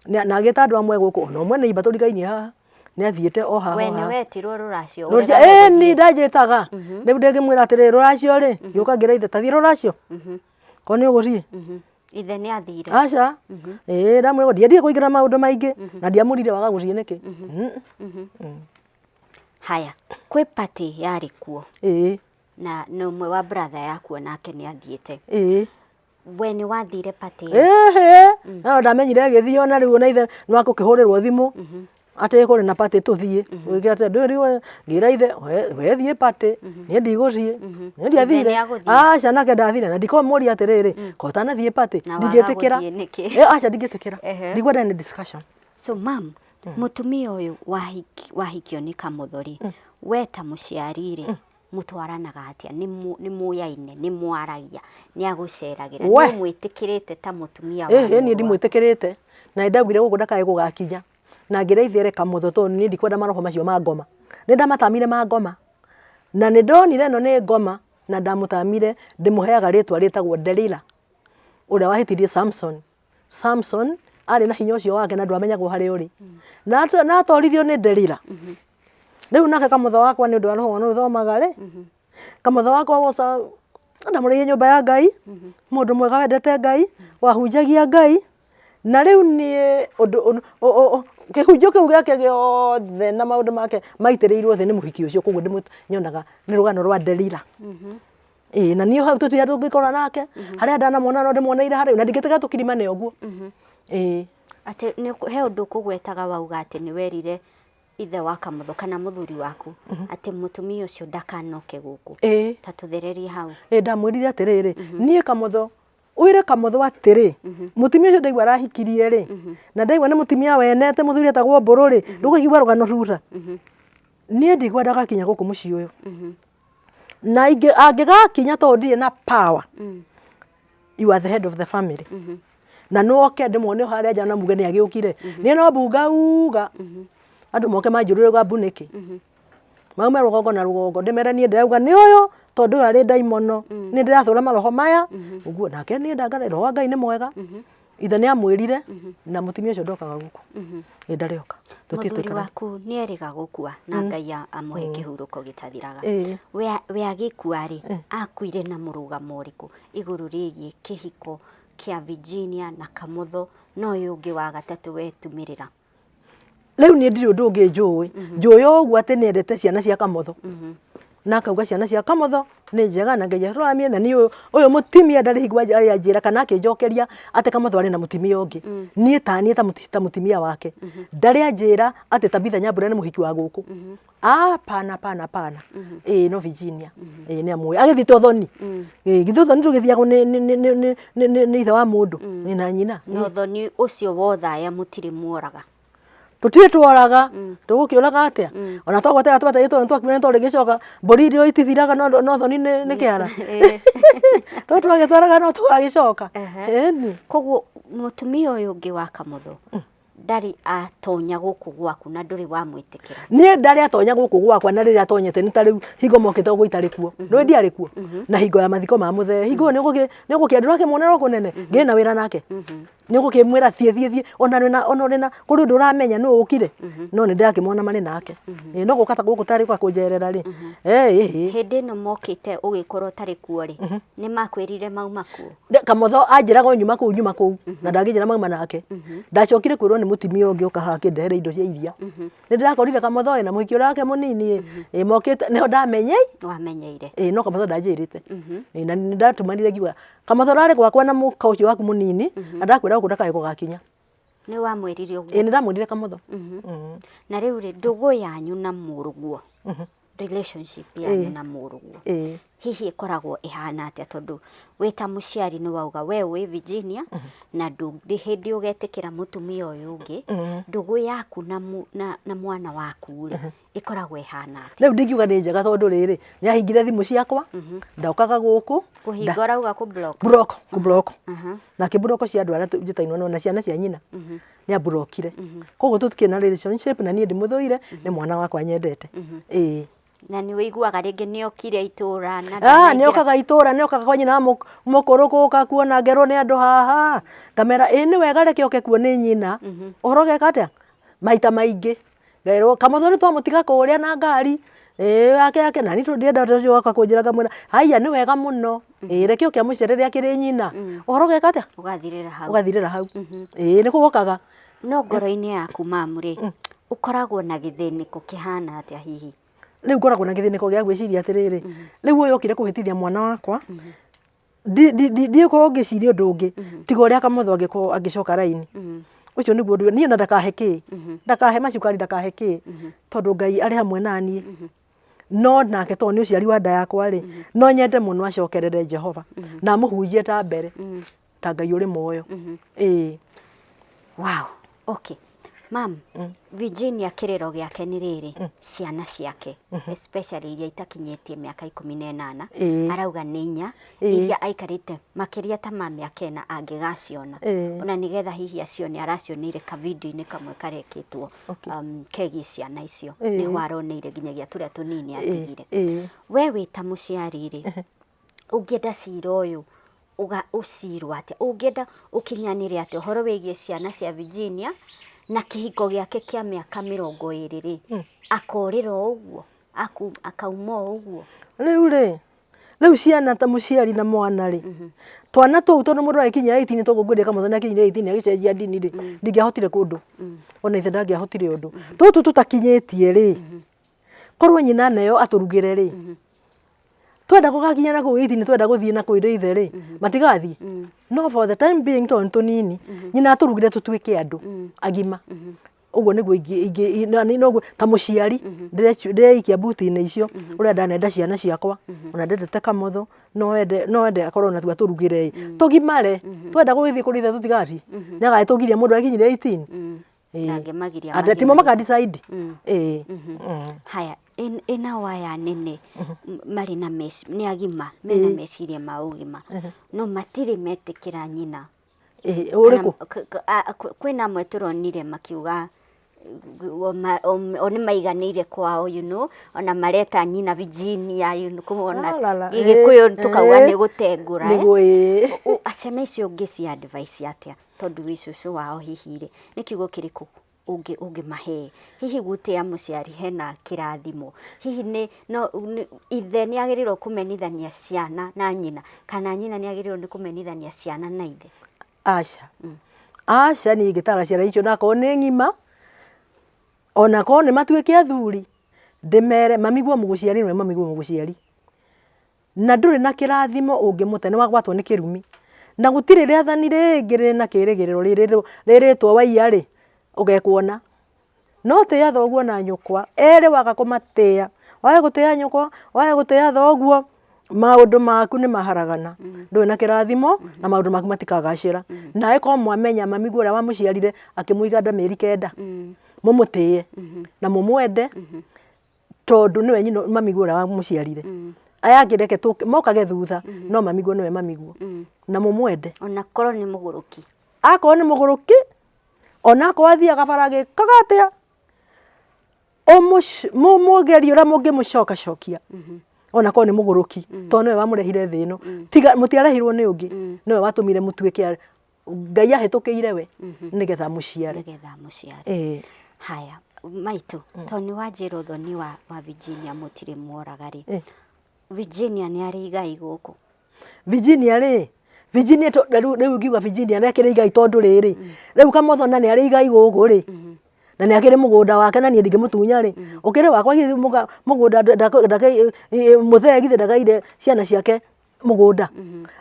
na agita andu amwe guku no mwe ni ibaturi gaini ha ni athiete o haha we ni wetirwo ruracio ni ndajitaga riu ndingimwira atiri ruracio ri ngiuka ngira ithe tathie ruracio ko ni uguthie ithe ni athire aca ndamwira ndiendie kuingira maundu maingi na ndiamurire waga guthie niki haya kwi party yari kuo na no mwe wa brother yaku nake ni athiete we ni wathire party na ndamenyire agithio na riu na ithe no akukihurirwo thimu ate kuri na party tuthie wigate nduri ngira ithe we thie party ni ndiguthie ni ndiathire aca nake ndathire na ndikomuri atiriri ko tana thie party ndingetikira aca ndingetikira ndigwenda ni discussion so mam mutumia uyu wahikio ni Kamotho ri weta muciarire mutwaranaga atia ni muyaine ni mwaragia ni aguceragira ni mwitikirite ta mutumia wa ni ndimwitikirite na ndagwire guku ndakae gugakinya na ngira ithere Kamotho to ni ndikwenda maroho macio ma ngoma ni ndamatamire ma ngoma na ni ndonire no ni ngoma na ndamutamire ndimuheaga ritwa ritagwo Delila uria wahitirie Samson ari na hinya ucio wake na ndwamenyagwo hari uri na atoririo ni Delila riu nake Kamotho wakwa ni ndu roho no thomaga ri Kamotho wakwa woca ndamuriye nyumba ya Ngai mundu mwega wendete Ngai wahunjagia Ngai na riu ni kihunjo kiu giake giothe na maundu make maitirirwo thi ni muhiki ucio koguo ndimunyonaga ni rugano rwa Delila na niyo hau tutia tungikora nake haria ndanamwona no ndimwoneire hari na ndingitiga tukirimane uguo ate ni he undu kugwetaga wauga ati ni werire ithe wa Kamotho kana muthuri waku ati mutumia ucio ndakanoke guku ta tuthererie hau ndamwirire atiriri nie Kamotho uire Kamotho atiri mutumia ucio ndaigua arahikirie ri na ndaigua ni mutumia wenete muthuri atagwo Mburu ri ndugigwa rugano rura nie ndigwa ndagakinya guku mucii uyu na angigakinya to ndire na power you are the head of the family na no ke ndimwone haria jana muge ni agiukire ni no buga uga andu moke manjurire gwa buniki maume rugongo na rugongo ndimera nie ndauga ni uyu tondu ari daimono ni ndirathura maroho maya uguo nake ni ndangara roho Ngai ni mwega ithe ni amwirire na mutumia ucio ndokaga guku ndarioka muthuri waku ni eriga gukua na Ngai amuhe kihuruko gitathiraga we agikua ri akuire na murugamo riku iguru rigie kihiko kia Virginia na Kamotho no yungi wa gatatu wetumirira riu ni ndiri undu ungi njui uguo ati niendete ciana cia Kamotho na kauga ciana cia Kamotho ni njega na Ngai aramie na ni uyu mutimia ndari higwa ari anjira kana akinjokeria ati Kamotho ari na mutimia ungi nie ta mutimia wake ndari anjira ati Tabitha Nyambura ni muhiki wa guku pana no Virginia ni amwe agithito thoni githithoni tugithiago ni ithe wa mundu ni na nyina no thoni ucio wothaya mutiri muoraga tutire tuoraga tugukiuraga atia ona twagwatera twatayitwo twakimene to rigicoka mburi irio itithiraga no thoni ni kiara twagitwaraga no twagicoka ni koguo mutumia uyu ungi wa Kamotho ndari atonya guku gwaku na nduri wa mwitikira nie ndari atonya guku gwakwa na riri atonyete ni tariu higo mokete ugu itari kuo no ndiari kuo na higo ya mathiko ma muthe higo ni gukiandira ke monero kunene ngina wira nake nä gå kä mwä ra thiä ona kå rä ndå ramenya nä å kire no nä ndärakä mona marä nake no gå kata gå kå tarä kwa kå njerera rä hä ndä ä no mokä te å gä korwo tarä kuo rä nä makwä rire mauma kuo Kamotho anjä raga nyuma kå u na ndangä njä ra mauma nake ndacokire kwä rwo nä må timia å ngä å kaha kä ndehere indo cia iria nä ndä rakorire Kamotho ä na må hiki å rake må nini mokä te nä ho ndamenyei wamenyeire no Kamotho ndanjä rä te na nä ndatumanire ngiuga Kamotho rarä gwakwa na må ka å cio waku må nini na ndakwä ra gå kå ndakaä gå gakinya nä wamwä rire å guo nä ndamwä rire Kamotho na rä u rä ndå gå yanyu na må rå guo relationship yanyu na må rå guo hihi ĩkoragwo ĩhana atĩa tondũ wĩ ta mũciari nĩ wauga we wĩ Virginia na ndũrĩ hĩndĩ ũgetĩkĩra mũtumia ũyũ ũngĩ ndũgũ yaku na mwana waku rĩ ĩkoragwo ĩhana atĩa rĩu ndingiuga nĩ njega tondũ rĩrĩ nĩahingire thimũ ciakwa ndokaga gũkũ kũhinga ũrauga block na kĩblock cia andũ arĩa njĩtainwo na ciana cia nyina nĩamburokire koguo tũtikĩrĩ na relationship na niĩ ndĩmũthũire nĩ mwana wakwa nyendete na nĩ wĩiguaga rĩngĩ nĩokire itũra na nĩokaga itũra nĩokaga kwa nyina mũkũrũ gũka kuona ngerwo nĩ andũ haha ngamera nĩ wega reke oke kuo nĩ nyina ũhoro geka atĩa maita maingĩ ngerwo Kamotho nĩ twamũtiga kũrĩa na ngari yake na nĩ tũndienda ũcio waka kũnjĩra ngamwĩra haiya nĩ wega mũno reke oke amũcerere akĩrĩ nyina ũhoro geka atĩa ũgathirĩra hau nĩ kũgokaga no ngoro-inĩ yaku mamu rĩ ũkoragwo na gĩthĩnĩko kĩhana atĩa hihi rĩu ngoragwo na gĩthĩnĩko gĩa gwĩciria atĩrĩrĩ rĩu ũyũ okire kũhĩtithia mwana wakwa ndiĩkorwo ngĩciria ũndũ ũngĩ tiga ũrĩa Kamotho angĩcoka raini ũcio nĩguo ũndũ niĩ na ndakahe kĩ ndakahe macukari ndakahe kĩ tondũ Ngai arĩ hamwe naniĩ no nake tondũ nĩ ũciari wa nda yakwa rĩ no nyende mũno acokerere Jehova na amũhunjie ta mbere ta Ngai ũrĩ muoyo wow okay Mam, Virginia kĩrĩro gĩake nĩ rĩrĩ ciana ciake especially iria itakinyĩtie mĩaka 18 arauga nĩ inya iria aikarĩte makĩria ta ma mĩaka 4 angĩgaciona ona nĩgetha hihi acione aracioneire ka video-inĩ kamwe karekĩtwo kegiĩ ciana icio nĩho aroneire nginyagia tũrĩa tũnini atigire we wĩ ta mũciari rĩ ũngĩenda cira ũyũ ũcirwo atĩa ũngĩenda ũkinyanĩre atĩa ũhoro wĩgiĩ ciana cia Virginia na kĩhiko gĩake kĩa mĩaka 20 rĩ akorĩra ũguo akauma ũguo rĩu ciana ta mũciari na mwana rĩ twana tũu tondũ mũndũ agĩkinyia 18 tũguo ngwĩrĩa Kamotho nĩakinyire 18 agĩcenjia ndini rĩ ndingĩahotire kũndũ ona ithe ndangĩahotire ũndũ tũtũ tũtakinyĩtie rĩ korwo nyina nayo atũrugĩre rĩ twenda gũgakinya na kũu 18 twenda gũthiĩ na kũu ithe rĩ matigathiĩ no for the time being tondũ tũnini nyina atũrugire tũtuĩke andũ agima ũguo nĩguo noguo ta mũciari ndĩreikia mbuti-inĩ icio ũrĩa ndanenda ciana ciakwa ona ndendete Kamotho no ende akorwo na atũrugĩre tũgimare twenda gũgĩthiĩ kũrĩ ithe tũtigathiĩ nĩagagĩtũgiria mũndũ akinyire 18 timo makadecide haya ina waya nene mari na nĩ agima mena meciria ma ũgima no matirĩ metĩkĩra nyina ũrĩkũ kwĩna amwe tũronire makiuga oni maiganĩire kwao ona mareta nyina Virginia kũmona gĩgĩkũyũ tukauga nĩ gũtengũra ciana icio ũngĩci advice atĩa tondũ wĩ cũcũ wao hihi rĩ nĩ kiugo kĩrĩkũ ũngĩmahe hihi gũtĩa mũciari hena kĩrathimo hihi ithe nĩagĩrĩirwo kũmenithania ciana na nyina kana nyina nĩagĩrĩirwo nĩ kũmenithania ciana na ithe aca niĩ ingĩtara ciana icio nakorwo nĩ ng'ima ona korwo nĩ matuĩke athuri ndĩmere mamiguo mũgũciari nĩwe mamiguo mũgũciari na ndũrĩ na kĩrathimo ũngĩmũte nĩ wagwatwo nĩ kĩrumi na gũtirĩ rĩathani rĩngĩ rĩrĩ na kĩrĩgĩrĩro rĩrĩtwo waiya rĩ ũgekuona no tĩa thoguo na nyũkwa erĩ waga kũmatĩa wage gũtĩa nyũkwa wage gũtĩa thoguo maũndũ maku nĩ maharagana ndũrĩ na kĩrathimo na maũndũ maku matikagacĩra nawe korwo mwamenya mamiguo ũrĩa wamũciarire akĩmũiga nda mĩeri 9 mũmũtĩe na mũmwende tondũ nĩwe nyina mamiguo ũrĩa wamũciarire aya angĩ reke mokage thutha no mamiguo nĩwe mamiguo na mũmwende ona korwo nĩ mũgũrũki akorwo nĩ mũgũrũki ona akorwo athiaga bara gĩkaga atĩa mũgeria ũrĩa mũngĩmũcokacokia ona korwo nĩ mũgũrũki tondũ nĩwe wamũrehire thĩ ĩno tiga mũtiarehirwo nĩ ũngĩ nĩwe watũmire mũtuĩke Ngai ahetũkĩire we nĩgetha mũciare. Haya maitũ toni wanjĩra ũthoni wa Virginia mũtirĩ mworaga rĩ. Virginia nĩ arĩ igai gũkũ. Virginia rĩ, Virginia rĩu ngiuga Virginia nĩ akĩrĩ igai tondũ rĩrĩ. Rĩu Kamotho na nĩ arĩ igai gũkũ rĩ. Na nĩ akĩrĩ mũgũnda wake na niĩ ndingĩmũtunya rĩ. Ũkĩrĩ wakwa mũgũnda Mũthee githĩ ndagaire ciana ciake mũgũnda.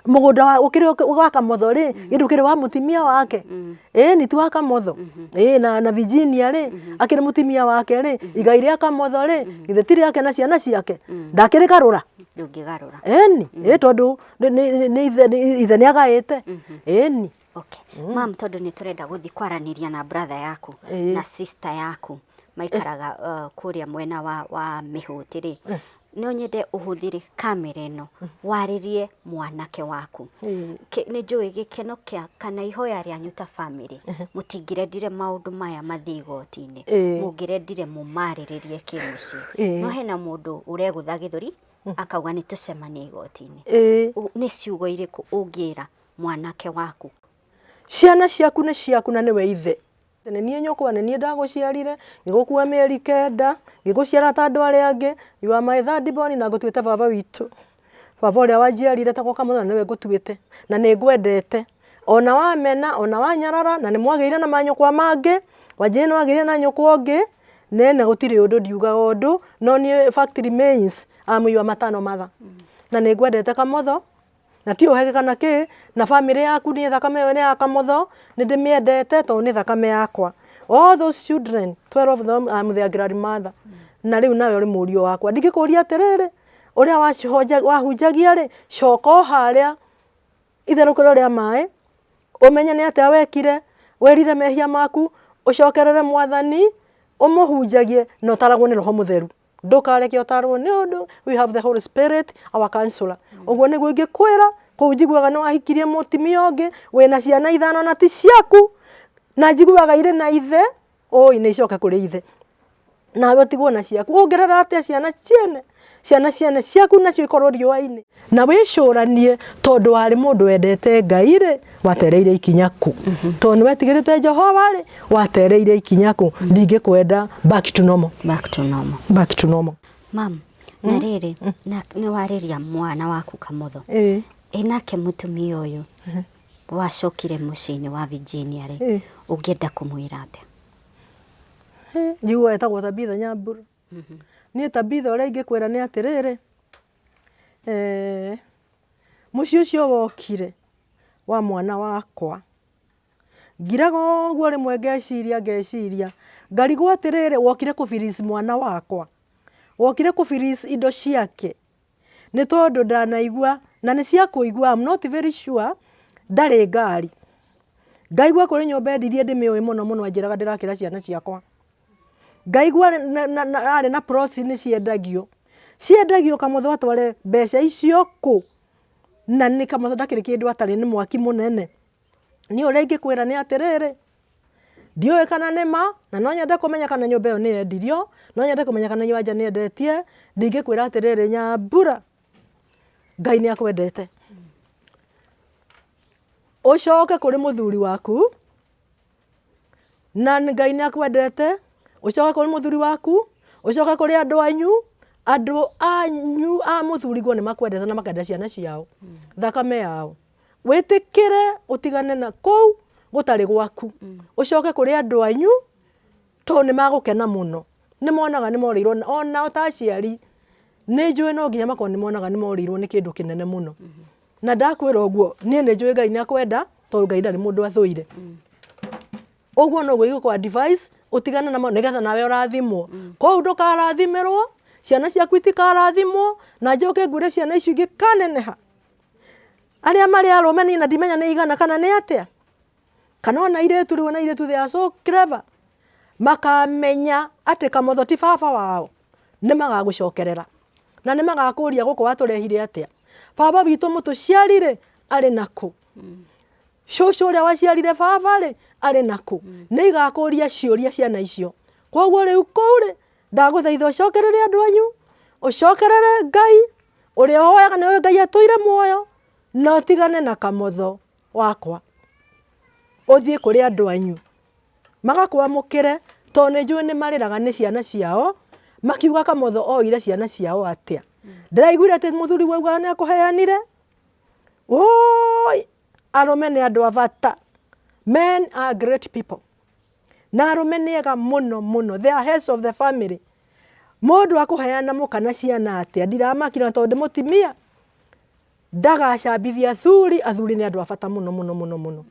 Mũgũnda wa ũkĩrĩ wa Kamotho rĩ, githĩ ndũkĩrĩ wa mũtimia wake. Nĩ ti wa Kamotho. Na Virginia rĩ, akĩrĩ mũtimia wake rĩ, igai rĩa Kamotho rĩ, githĩ ti rĩake na ciana ciake. Ndakĩrĩ garũra. Ndũngĩgarũra. Tondũ ithe nĩ agaĩte. Okay. Mam tondũ nĩ tũrenda gũthi kwaranĩria na brother yaku na sister yaku maikaraga kũrĩa mwena wa Mĩhũtĩ rĩ. No nyende ũhũthĩre kamera ĩno warĩrie mwanake waku. Nĩ njũĩ gĩkeno kĩa kana ihoya rĩanyu ta family mũtingĩrendire maũndũ maya mathiĩ igoti-inĩ. Mũngĩrendire mũmarĩrĩrie kĩmũciĩ. No hena mũndũ ũregũtha gĩthũri akauga nĩ tũcemanie igoti-inĩ. Nĩ ciugo irĩkũ ũngĩra mwanake waku? Ciana ciaku nĩ ciaku na nĩwe ithe. Nĩ niĩ nyũkwa, nĩ niĩ ndagũciarire, ngĩgũkua mĩeri 9, ngĩgũciara ta andũ arĩa angĩ. You are my third born na ngũtuĩte baba witũ. Baba ũrĩa wanjiarire ta Kamotho nĩwe ngũtuĩte na nĩ ngwendete. Ona wamena, ona wanyarara na nĩ mwagĩire na manyũkwa mangĩ, Wanjĩrĩ nĩ wagĩire na nyũkwa ũngĩ, nene gũtirĩ ũndũ ndiugaga ũndũ, no niĩ fact remains am your matano mother. Na nĩ ngwendete Kamotho. Na ti ũhege kana kĩ, na family yaku nĩ thakame ĩyo nĩ ya Kamotho, nĩ ndĩmĩendete tondũ nĩ thakame yakwa. All those children, 12 of them, I'm their grandmother. Na rĩu nawe ũrĩ mũriũ wakwa. Ndingĩkũria atĩrĩrĩ, ũrĩa wahunjagia rĩ, coka o harĩa itherũkĩro rĩa maĩ, ũmenye nĩ atĩa wekire, wĩrire mehia maku, ũcokerere Mwathani, ũmũhunjagie na ũtaragwo nĩ Roho Mũtheru. Ndũkareke ũtarwo nĩ ũndũ, we have the Holy Spirit, our counselor. Ũguo nĩguo ingĩkwĩra, kũu njiguaga nĩ wahikirie mũtimia ũngĩ, wĩna ciana 5 na ti ciaku, na njiguaga irĩ na ithe, nĩ icoke kũrĩ ithe. Nawe ũtigwo na ciaku. Ũngĩrera atĩa ciana ciene ciaku nacio ikorwo riũa-inĩ. Na wĩcũranie tondũ warĩ mũndũ wendete Ngai rĩ, watereire ikinya ku. Tondũ nĩ wetigĩrĩte Jehova rĩ, watereire ikinya ku. Ndingĩkwenda back to normal. Back to normal. Mam, na rĩrĩ, nĩ warĩria mwana waku Kamotho. Nake mũtumia ũyũ wacokire mũciĩ-inĩ wa Virginia rĩ, ũngĩenda kũmwĩra atĩa? Njiguaga etagwo Tabitha Nyambura. Niĩ Tabitha ũrĩa ingĩkwĩra nĩ atĩrĩrĩ, mũciĩ ũcio wokire wa mwana wakwa, ngiraga ũguo rĩmwe ngeciria ngarigwo atĩrĩrĩ, wokire kũbirici mwana wakwa, wokire kũbirici indo ciake, nĩ tondũ ndanaigua na nĩ cia kũigua, I'm not very sure, ndarĩ ngari. Ngaigua kũrĩ nyũmba endirie ndĩmĩũĩ mũno anjĩraga ndĩrakĩra ciana ciakwa. Ngaigua arĩ na prosi nĩ ciendagio Kamotho atware mbeca icio kũ, na nĩ Kamotho ndakĩrĩ kĩndũ atarĩ nĩ mwaki mũnene. Niĩ ũrĩa ingĩkwĩra nĩ atĩrĩrĩ, ndiũĩ kana nĩ ma, na no nyende kũmenya kana nyũmba ĩyo nĩ yendirio, no nyende kũmenya kana Wanja nĩ endetie. Ndingĩkwĩra atĩrĩrĩ, Nyambura, Ngai nĩ akwendete. Ũcoke kũrĩ mũthuri waku, na Ngai nĩ akwendete. Ũcoke kũrĩ mũthuri waku, ũcoke kũrĩ andũ anyu a mũthuriguo nĩ makwendete na makenda ciana ciao, thakame yao. Wĩtĩkĩre ũtigane na kũu gũtarĩ gwaku. Ũcoke kũrĩ andũ anyu tondũ nĩ magũkena mũno. Nĩ monaga nĩ morĩirwo, ona ta aciari nĩ njũĩ no nginya makorwo nĩ monaga nĩ morĩirwo nĩ kĩndũ kĩnene mũno. Na ndakwĩra ũguo, niĩ nĩ njũĩ Ngai nĩ akwenda tondũ Ngai ndarĩ mũndũ athũire. Ũguo noguo igũkwa advice, ũtigane namo nĩgetha nawe ũrathimwo. Kũu ndũkarathimĩrwo, ciana ciaku itikarathimwo, na njoke ngwĩre ciana icio ingĩkaneneha. Arĩa marĩ arũme niĩ na ndimenya nĩ igana kana nĩ atĩa. Kana ona airĩtu rĩu na airĩtu they are so clever. Makamenya atĩ Kamotho ti baba wao, nĩ magagũcokerera. Na nĩ magakũria gũkũ watũrehire atĩa. Baba witũ mũtũciarire arĩ nakũ. Cũcũ ũrĩa waciarire baba rĩ, arĩ nakũ. Nĩ igakũria ciũria ciana icio. Koguo rĩu kũu rĩ, ndagũthaitha ũcokerere andũ anyu, ũcokerere Ngai, ũrĩa woyaga nĩ Ngai atũire muoyo, na ũtigane na Kamotho wakwa. uthie kuri andu anyu magakwamukire to ne njui ni mariraga ni ciana ciao makiuga Kamotho oire ciana ciao atia ndiraiguire ati muthuri wauga ni akuheanire oi arume ni andu avata. Men are great people. Na arume ni ega muno they are heads of the family. Mundu akuheana mukana ciana atia ndiramakira tondu mutimia ndagacambithia athuri ni andu avata muno.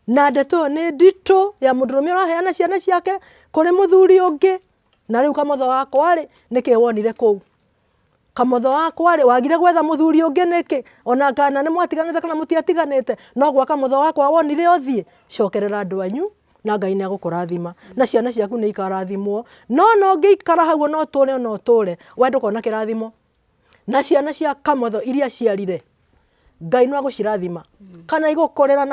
Na ndeto ni ndito ya mundurume uraheana ciana ciake kuri muthuri ungi na riu Kamotho wakwa ri niki wonire kuu Kamotho wakwa ri wagire gwetha muthuri ungi niki ona kana ni mwatiganite kana mutiatiganite no gwa Kamotho wakwa wonire uthie cokerera andu anyu na Ngai ni agukurathima na ciana ciaku ni ikarathimwo no ngiikara hau no tule wendo kona kirathimo na ciana cia Kamotho iria ciarire Ngai no agucirathima kana igukorera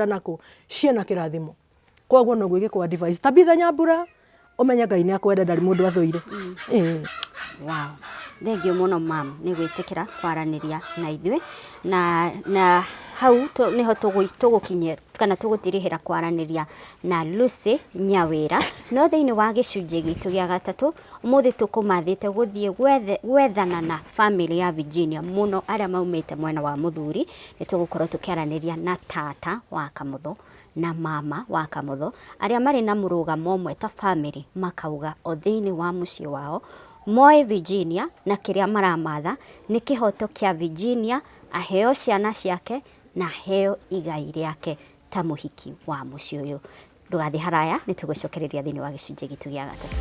nako ciana kirathimo koguo no gwigikwa advice Tabitha Nyambura umenya Ngai ni akwenda ndari mundu athuire. Wow. Thengio muno mam ni gwitikira kwaraniria na ithuĩ na hau niho tugukinyia kana tugutirihira kwaraniria na Lucy Nyawira no thiini wa gicunjĩ gitu gĩa gatatu umuthi tukumathite guthie gwethana na family ya Virginia muno aria maumite mwena wa muthuri ni tugukorwo tukiaraniria na tata wa Kamotho na mama wa Kamotho aria mari na murugamo mwe ta family makauga o thiini wa muciĩ wao moe Virginia na kiria maramatha ni kihoto kia Virginia aheo ciana ciake na heo igai riake ta muhiki wa muciĩ uyu. Ndugathi haraya ni tugucokereria thiini wa gicunjĩ gitu gĩa gatatu.